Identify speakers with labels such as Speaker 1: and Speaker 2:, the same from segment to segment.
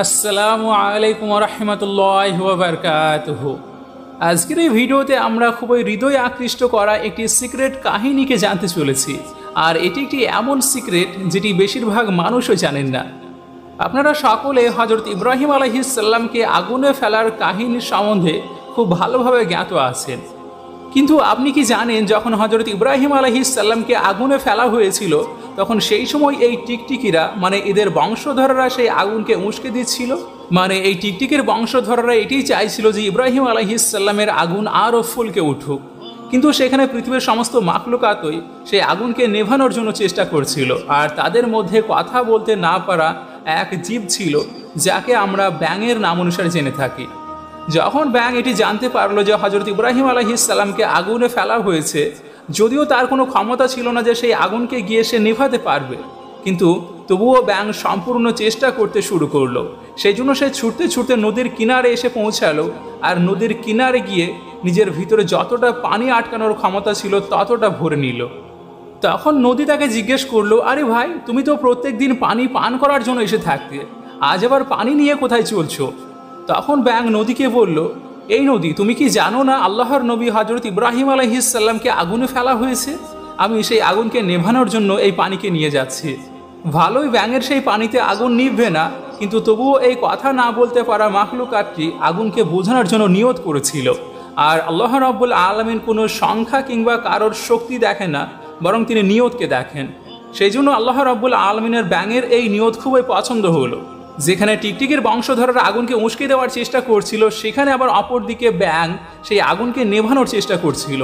Speaker 1: আসসালামু আলাইকুম রহমতুল্লাহি ওয়া বারাকাতুহু। আজকের এই ভিডিওতে আমরা খুবই হৃদয় আকৃষ্ট করা একটি সিক্রেট কাহিনীকে জানতে চলেছি। আর এটি একটি এমন সিক্রেট যেটি বেশিরভাগ মানুষও জানেন না। আপনারা সকলে হযরত ইব্রাহিম আলাইহিস সালামকে আগুনে ফেলার কাহিনীর সম্বন্ধে খুব ভালোভাবে জ্ঞাত আছেন, কিন্তু আপনি কি জানেন যখন হযরত ইব্রাহিম আলাইহিস সালামকে আগুনে ফেলা হয়েছিল তখন সেই সময় এই টিকটিকিরা মানে এদের বংশধররা সেই আগুনকে উস্কে দিচ্ছিল। মানে এই টিকটিকির বংশধররা এটাই চাইছিল যে ইব্রাহিম আলাইহিস সালামের আগুন আরও ফুলকে উঠুক, কিন্তু সেখানে পৃথিবীর সমস্ত মাখলুকাতই সেই আগুনকে নেভানোর জন্য চেষ্টা করছিল। আর তাদের মধ্যে কথা বলতে না পারা এক জীব ছিল যাকে আমরা ব্যাঙের নাম অনুসারে জেনে থাকি। যখন ব্যাঙ এটি জানতে পারলো যে হযরত ইব্রাহিম আলাইহিস সালামকে আগুনে ফেলা হয়েছে, যদিও তার কোনো ক্ষমতা ছিল না যে সেই আগুনকে গিয়ে সে নেভাতে পারবে, কিন্তু তবুও ব্যাঙ সম্পূর্ণ চেষ্টা করতে শুরু করলো। সেই জন্য সে ছুটতে ছুটতে নদীর কিনারে এসে পৌঁছালো, আর নদীর কিনারে গিয়ে নিজের ভিতরে যতটা পানি আটকানোর ক্ষমতা ছিল ততটা ভরে নিল। তখন নদী তাকে জিজ্ঞেস করলো, আরে ভাই, তুমি তো প্রত্যেক দিন পানি পান করার জন্য এসে থাকতে, আজ আবার পানি নিয়ে কোথায় চলছো? তখন ব্যাঙ নদীকে বলল, এই নদী, তুমি কি জানো না আল্লাহর নবী হযরত ইব্রাহিম আলাইহিস সালামকে আগুনে ফেলা হয়েছে? আমি সেই আগুনকে নেভানোর জন্য এই পানিকে নিয়ে যাচ্ছি। ভালোই ব্যাঙের সেই পানিতে আগুন নিভবে না, কিন্তু তবুও এই কথা না বলতে পারা মাখলুকাতটি আগুনকে বোঝানোর জন্য নিয়ত করেছিল। আর আল্লাহ রাব্বুল আলামিন কোনো সংখ্যা কিংবা কারোর শক্তি দেখেন না, বরং তিনি নিয়তকে দেখেন। সেই জন্য আল্লাহ রাব্বুল আলামিনের ব্যাঙের এই নিয়ত খুবই পছন্দ হলো। যেখানে টিকটিকির বংশধররা আগুনকে উস্কে দেওয়ার চেষ্টা করছিল, সেখানে আবার অপরদিকে ব্যাঙ সেই আগুনকে নেভানোর চেষ্টা করছিল।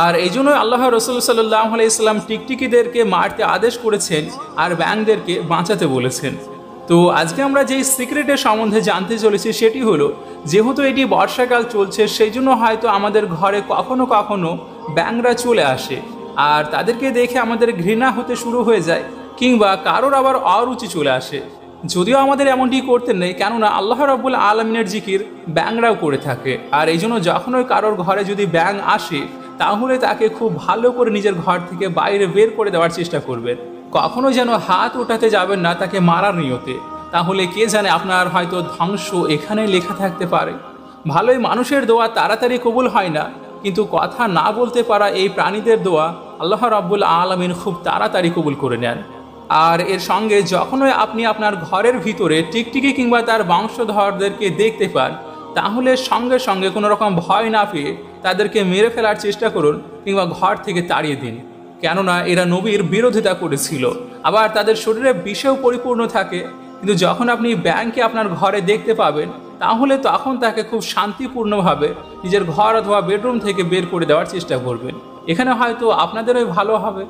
Speaker 1: আর এই জন্যই আল্লাহ রাসূল সাল্লাল্লাহু আলাইহি সাল্লাম টিকটিকিদেরকে মারতে আদেশ করেছেন আর ব্যাঙদেরকে বাঁচাতে বলেছেন। তো আজকে আমরা যেই সিক্রেটের সম্বন্ধে জানতে চলেছি সেটি হলো, যেহেতু এটি বর্ষাকাল চলছে, সেই জন্য হয়তো আমাদের ঘরে কখনো কখনো ব্যাঙরা চলে আসে, আর তাদেরকে দেখে আমাদের ঘৃণা হতে শুরু হয়ে যায়, কিংবা কারোর আবার অরুচি চলে আসে। যদিও আমাদের এমনটি করতে নেই, কেননা আল্লাহ রাব্বুল আলামিনের জিকির ব্যাঙরাও করে থাকে। আর এই জন্য যখন ওই কারোর ঘরে যদি ব্যাঙ আসে, তাহলে তাকে খুব ভালো করে নিজের ঘর থেকে বাইরে বের করে দেওয়ার চেষ্টা করবেন। কখনো যেন হাত উঠাতে যাবেন না তাকে মারার নিয়তে, তাহলে কে জানে আপনার হয়তো ধ্বংস এখানে লেখা থাকতে পারে। ভালোই মানুষের দোয়া তাড়াতাড়ি কবুল হয় না, কিন্তু কথা না বলতে পারা এই প্রাণীদের দোয়া আল্লাহ রাব্বুল আলামিন খুব তাড়াতাড়ি কবুল করে নেন। আর এর সঙ্গে যখনই আপনি আপনার ঘরের ভিতরে টিকটিকি কিংবা তার বংশধরদেরকে দেখতে পান, তাহলে সঙ্গে সঙ্গে কোনো রকম ভয় না পেয়ে তাদেরকে মেরে ফেলার চেষ্টা করুন কিংবা ঘর থেকে তাড়িয়ে দিন, কেননা এরা নবীর বিরোধিতা করেছিল। আবার তাদের শরীরে বিষেও পরিপূর্ণ থাকে। কিন্তু যখন আপনি ব্যাঙকে আপনার ঘরে দেখতে পাবেন, তাহলে তখন তাকে খুব শান্তিপূর্ণভাবে নিজের ঘর অথবা বেডরুম থেকে বের করে দেওয়ার চেষ্টা করবেন। এখানে হয়তো আপনাদেরই ভালো হবে।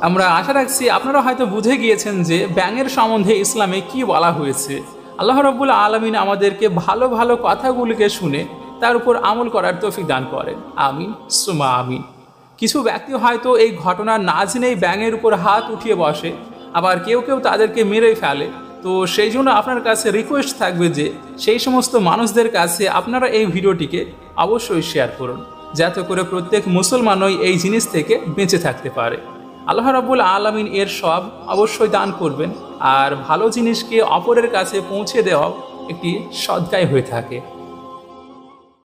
Speaker 1: আমরা আশা রাখছি আপনারা হয়তো বুঝে গিয়েছেন যে ব্যাঙের সম্বন্ধে ইসলামে কি বলা হয়েছে। আল্লাহ রাব্বুল আলামিন আমাদেরকে ভালো ভালো কথাগুলিকে শুনে তার উপর আমল করার তৌফিক দান করেন। আমিন সুমা আমিন। কিছু ব্যক্তি হয়তো এই ঘটনা না জেনেই ব্যাঙের উপর হাত উঠিয়ে বসে, আবার কেউ কেউ তাদেরকে মেরে ফেলে। তো সেই জন্য আপনার কাছে রিকোয়েস্ট থাকবে যে সেই সমস্ত মানুষদের কাছে আপনারা এই ভিডিওটিকে অবশ্যই শেয়ার করুন, যাতে করে প্রত্যেক মুসলমানই এই জিনিস থেকে বেঁচে থাকতে পারে। আল্লাহ রাব্বুল আলামিন এর সব অবশ্যই দান করবেন, আর ভালো জিনিসকে অপরের কাছে পৌঁছে দেওয়াও একটি সদকায় হয়ে থাকে।